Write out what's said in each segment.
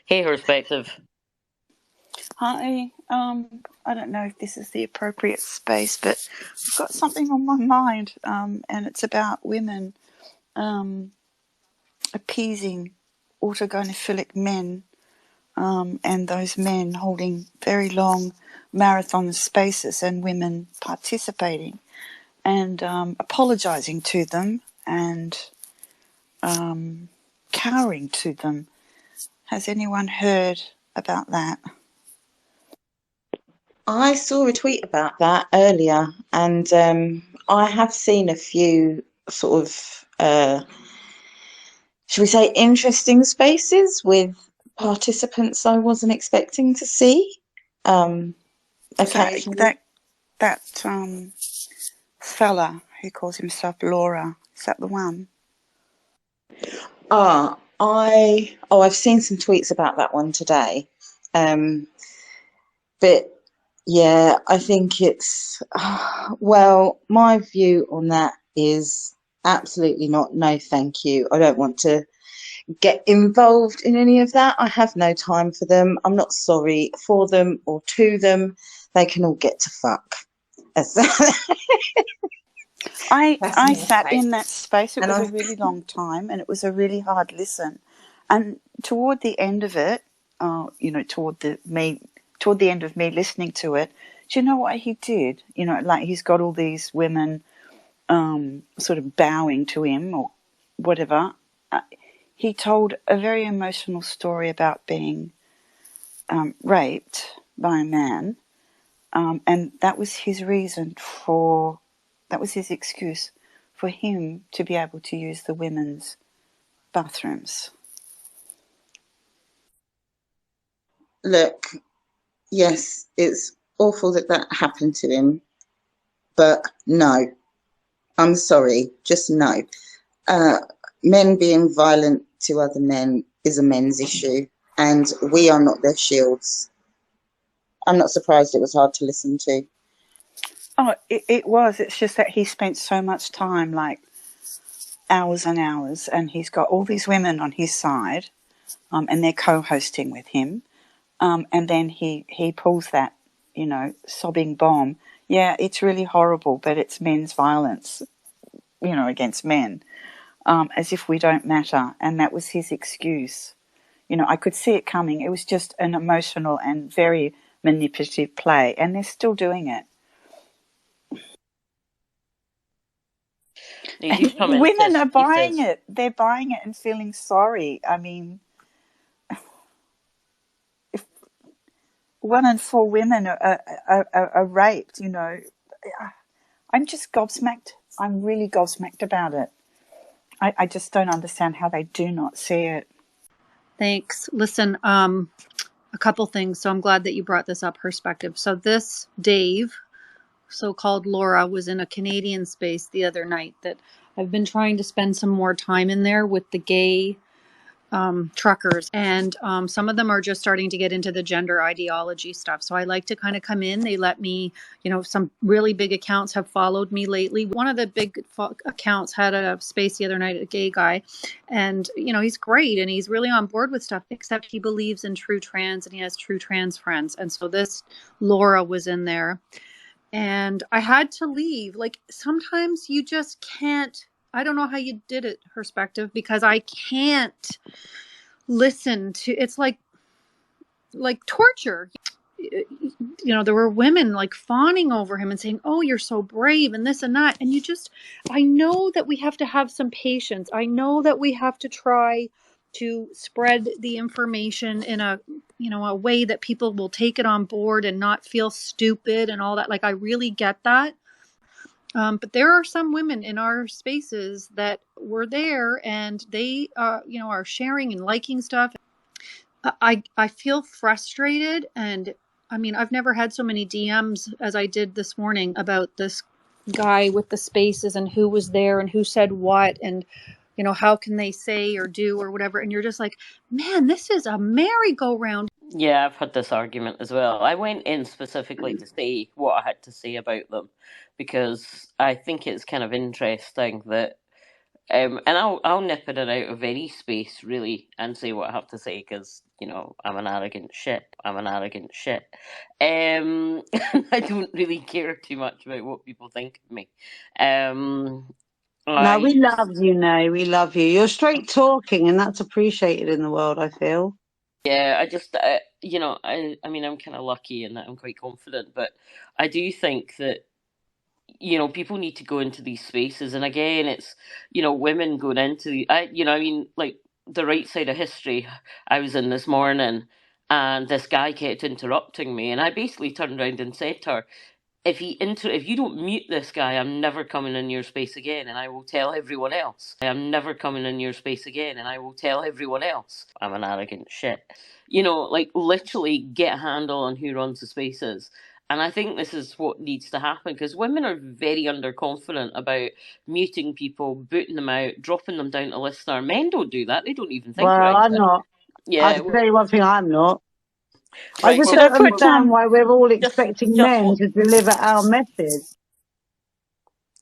Hey, Perspective. Hi, I don't know if this is the appropriate space, but I've got something on my mind, and it's about women appeasing autogynephilic men, and those men holding very long marathon spaces and women participating and apologising to them and cowering to them. Has anyone heard about that? I saw a tweet about that earlier, and I have seen a few sort of, should we say, interesting spaces with participants I wasn't expecting to see. So Occasionally. that fella who calls himself Laura, is that the one? I've seen some tweets about that one today. But yeah, I think it's, well, my view on that is absolutely not. No, thank you. I don't want to get involved in any of that. I have no time for them. I'm not sorry for them or to them. They can all get to fuck. I sat in that space. It And was I, a really long time, and it was a really hard listen. And toward the end of it, toward the end of me listening to it, do you know what he did? Like he's got all these women sort of bowing to him or whatever. He told a very emotional story about being raped by a man, and that was his excuse for him to be able to use the women's bathrooms. look, yes, it's awful that that happened to him, but no, I'm sorry, just no. Uh, Men being violent to other men is a men's issue, and we are not their shields. I'm not surprised it was hard to listen to. Oh, it was. It's just that he spent so much time, like hours and hours, and he's got all these women on his side, and they're co-hosting with him. And then he pulls that, sobbing bomb. Yeah, it's really horrible, but it's men's violence, against men, as if we don't matter. And that was his excuse. I could see it coming. It was just an emotional and very manipulative play, and they're still doing it. Women are buying it. They're buying it and feeling sorry. I mean, if 1 in 4 women are raped, I'm just gobsmacked. I'm really gobsmacked about it. I just don't understand how they do not see it. Thanks. Listen, a couple things. So I'm glad that you brought this up, perspective. So this Dave, so-called Laura, was in a Canadian space the other night that I've been trying to spend some more time in there with the gay truckers, and some of them are just starting to get into the gender ideology stuff. So I like to kind of come in. They let me, some really big accounts have followed me lately. One of the big accounts had a space the other night, a gay guy, and he's great and he's really on board with stuff, except he believes in true trans and he has true trans friends. And so this Laura was in there, and I had to leave. Like, sometimes you just can't. I don't know how you did it, perspective, because I can't listen to. It's like torture. There were women like fawning over him and saying, "Oh, you're so brave," and this and that. And I know that we have to have some patience. I know that we have to try to spread the information in a way that people will take it on board and not feel stupid and all that. Like, I really get that. But there are some women in our spaces that were there, and they, are sharing and liking stuff. I feel frustrated, and I mean, I've never had so many DMs as I did this morning about this guy with the spaces and who was there and who said what, and how can they say or do or whatever. And you're just like, man, this is a merry-go-round. Yeah, I've had this argument as well. I went in specifically to say what I had to say about them, because I think it's kind of interesting that And I'll nip in and out of any space really and say what I have to say because I'm an arrogant shit. I don't really care too much about what people think of me. No, I we love you, Nay. We love you. You're straight talking, and that's appreciated in the world, I feel. Yeah, I just I mean I'm kind of lucky in that I'm quite confident, but I do think that people need to go into these spaces, and again, it's women going into I mean, like the right side of history. I was in this morning, and this guy kept interrupting me, and I basically turned around and said to her, if you don't mute this guy, I'm never coming in your space again, and I will tell everyone else. I'm never coming in your space again, and I will tell everyone else. I'm an arrogant shit. Like literally get a handle on who runs the spaces. And I think this is what needs to happen because women are very underconfident about muting people, booting them out, dropping them down to listener. Men don't do that. They don't even think Well, about I'm it. not. I Yeah, can tell you one thing, I'm not. I right. just Well, Should I don't put understand why we're all just expecting just men what to deliver our message.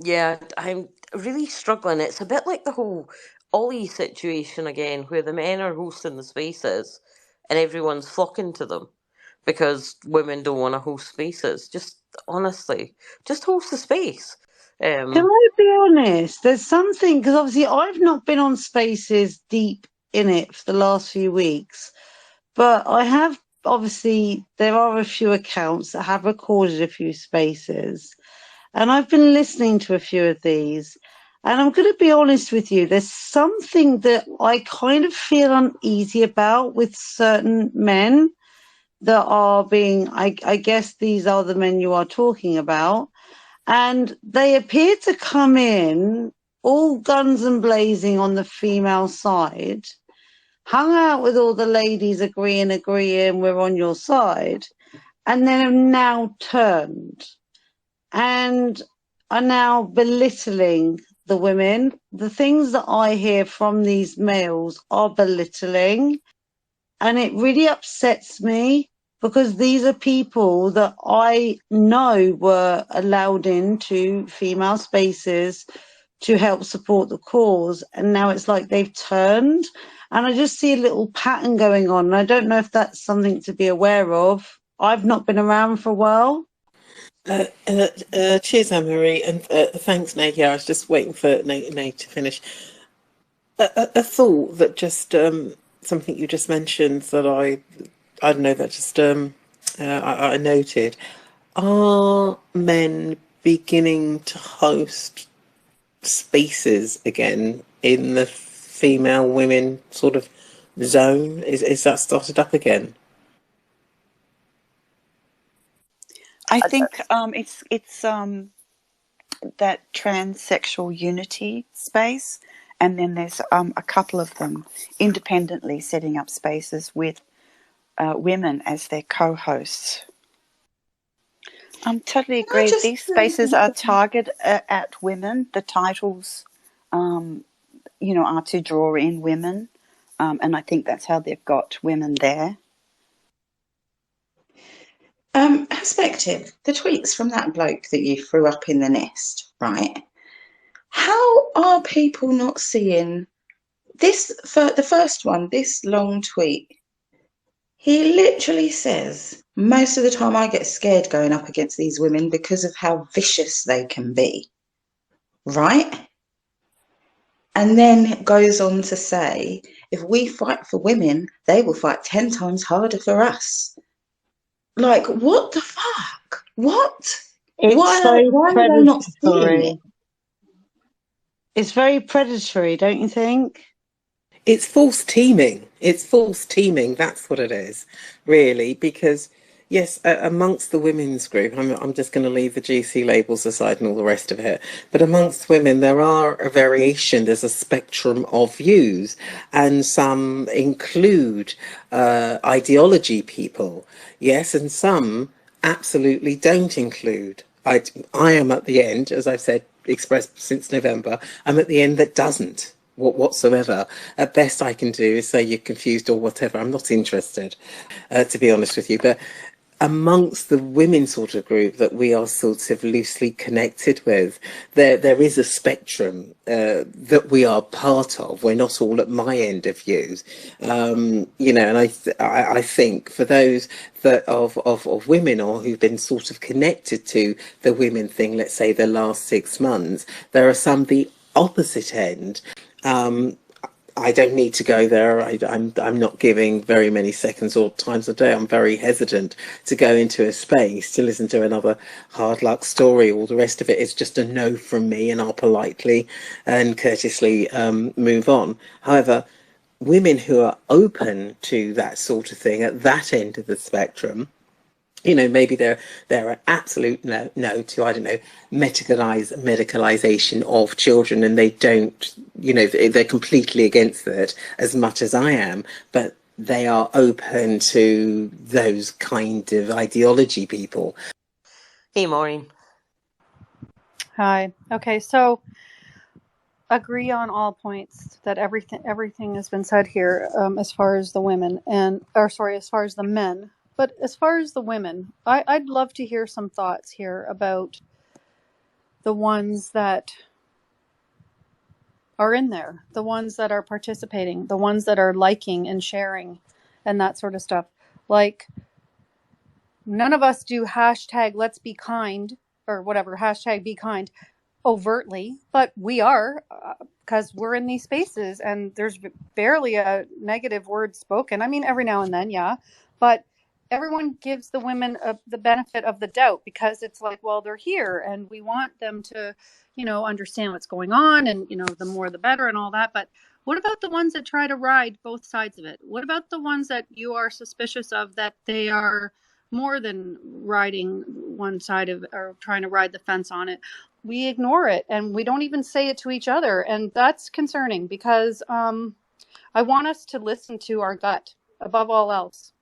Yeah, I'm really struggling. It's a bit like the whole Ollie situation again, where the men are hosting the spaces and everyone's flocking to them because women don't want to host spaces. Just honestly, just host the space. Can Um, I be honest? There's something, because obviously I've not been on spaces deep in it for the last few weeks, but I have, obviously, there are a few accounts that have recorded a few spaces, and I've been listening to a few of these. And I'm going to be honest with you, there's something that I kind of feel uneasy about with certain men that are being, I guess these are the men you are talking about, and they appear to come in all guns and blazing on the female side, hung out with all the ladies agreeing, we're on your side, and then have now turned and are now belittling the women. The things that I hear from these males are belittling, and it really upsets me because these are people that I know were allowed into female spaces to help support the cause, and now it's like they've turned, and I just see a little pattern going on, and I don't know if that's something to be aware of. I've not been around for a while. Cheers, Anne-Marie, and thanks, Nate. Yeah, I was just waiting for Nate to finish. A thought that just something you just mentioned that I don't know, that just I noted. Are men beginning to host spaces again in the female women sort of zone? Is that started up again? I think it's that transsexual unity space, and then there's a couple of them independently setting up spaces with women as their co-hosts. Totally I agree. just These spaces are targeted at women. The titles, are to draw in women, and I think that's how they've got women there. perspective, the tweets from that bloke that you threw up in the nest, right? How are people not seeing this? For the first one, this long tweet, he literally says, most of the time I get scared going up against these women because of how vicious they can be, right? And then goes on to say, if we fight for women, they will fight 10 times harder for us. Like, what the fuck? What? It's Why, so why are they not seeing it? predatory. It's very predatory, don't you think? It's false teaming. It's false teaming. That's what it is, really. Because yes, amongst the women's group, I'm just going to leave the GC labels aside and all the rest of it. But amongst women, there are a variation. There's a spectrum of views, and some include ideology people. Yes, and some absolutely don't include. I am at the end, as I've said, expressed since November. I'm at the end that doesn't whatsoever. At best, I can do is say you're confused or whatever. I'm not interested, to be honest with you. But amongst the women sort of group that we are sort of loosely connected with, there is a spectrum that we are part of. We're not all at my end of views, and I think for those that of women or who've been sort of connected to the women thing, let's say the last 6 months, there are some the opposite end. I don't need to go there. I'm not giving very many seconds or times a day. I'm very hesitant to go into a space to listen to another hard luck story. All the rest of it is just a no from me, and I'll politely and courteously move on. However, women who are open to that sort of thing at that end of the spectrum, maybe they're an absolute no to, I don't know, medicalization of children, and they don't, they're completely against it as much as I am, but they are open to those kind of ideology people. Hey, Maureen. Hi. Okay, so agree on all points that everything has been said here, as far as the women as far as the men. But as far as the women, I'd love to hear some thoughts here about the ones that are in there, the ones that are participating, the ones that are liking and sharing and that sort of stuff. Like, none of us do hashtag let's be kind or whatever, hashtag be kind overtly, but we are, because we're in these spaces and there's barely a negative word spoken. I mean, every now and then, yeah, but everyone gives the women the benefit of the doubt, because it's like, well, they're here and we want them to, understand what's going on, and the more the better and all that. But what about the ones that try to ride both sides of it? What about the ones that you are suspicious of, that they are more than riding one side of, or trying to ride the fence on it? We ignore it and we don't even say it to each other, and that's concerning, because I want us to listen to our gut above all else.